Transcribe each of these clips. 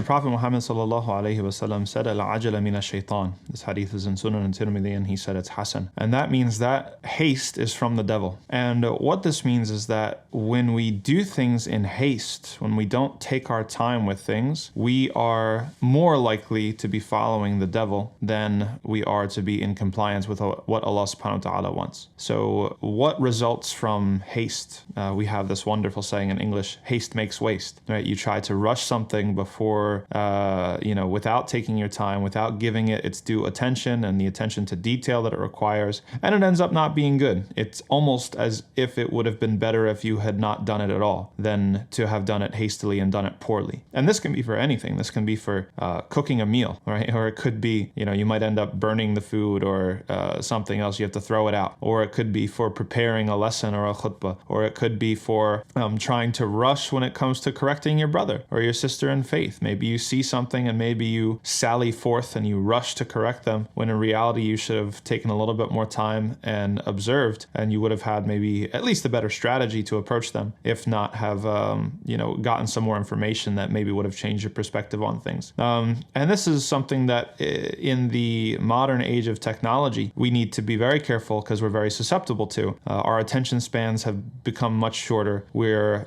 Prophet Muhammad sallallahu alaihi wasallam said, "Al-ajala min ash-shaytan." This hadith is in Sunan and Tirmidhi, and he said it's Hasan. And that means that haste is from the devil. And what this means is that when we do things in haste, when we don't take our time with things, we are more likely to be following the devil than we are to be in compliance with what Allah subhanahu wa ta'ala wants. So what results from haste? We have this wonderful saying in English, haste makes waste, right? You try to rush something before, without taking your time, without giving it its due attention and the attention to detail that it requires, and it ends up not being good. It's almost as if it would have been better if you had not done it at all than to have done it hastily and done it poorly. And this can be for anything. This can be for cooking a meal, right? Or it could be, you might end up burning the food or something else. You have to throw it out. Or it could be for preparing a lesson or a khutbah. Or it could be for trying to rush when it comes to correcting your brother or your sister in faith. Maybe you see something and maybe you sally forth and you rush to correct them when in reality you should have taken a little bit more time and observed, and you would have had maybe at least a better strategy to approach them, if not have gotten some more information that maybe would have changed your perspective on things. And this is something that in the modern age of technology we need to be very careful because we're very susceptible to. Our attention spans have become much shorter. We're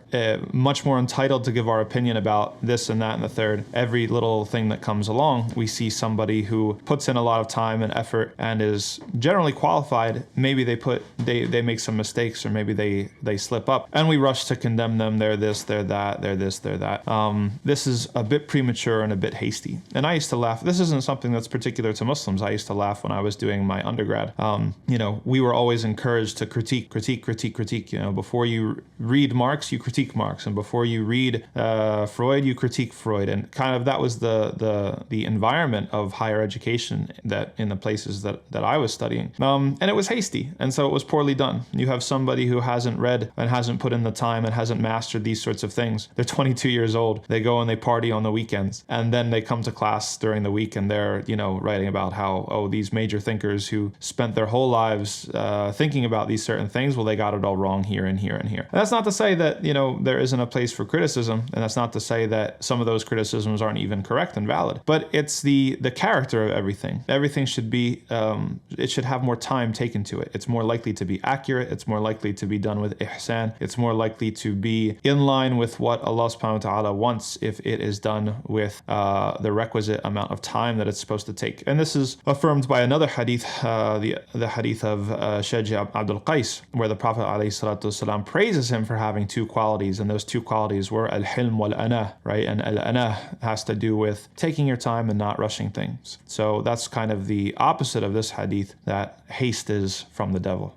much more entitled to give our opinion about this and that and the third. Every little thing that comes along, we see somebody who puts in a lot of time and effort and is generally qualified. Maybe they make some mistakes, or maybe they slip up, and we rush to condemn them. They're this, they're that, they're this, they're that. This is a bit premature and a bit hasty. And I used to laugh. This isn't something that's particular to Muslims. I used to laugh when I was doing my undergrad. We were always encouraged to critique. Before you read Marx, you critique Marx, and before you read Freud, you critique Freud. And kind of that was the environment of higher education that in the places that I was studying. And it was hasty, and so it was poorly done. You have somebody who hasn't read and hasn't put in the time and hasn't mastered these sorts of things. They're 22 years old. They go and they party on the weekends, and then they come to class during the week and they're writing about how these major thinkers who spent their whole lives thinking about these certain things, well, they got it all wrong here and here and here. And that's not to say that there isn't a place for criticism, and that's not to say that some of those criticisms aren't even correct and valid, but it's the character of everything. Everything should be it should have more time taken to it. It's more likely to be accurate. It's more likely to be done with ihsan. It's more likely to be in line with what Allah subhanahu wa ta'ala wants if it is done with the requisite amount of time that it's supposed to take. And this is affirmed by another hadith, the hadith of Shaji Abdul Qais, where the Prophet ﷺ praises him for having two qualities, and those two qualities were al-hilm wal-ana, right? And al-ana has to do with taking your time and not rushing things. So that's kind of the opposite of this hadith, that haste is from the devil.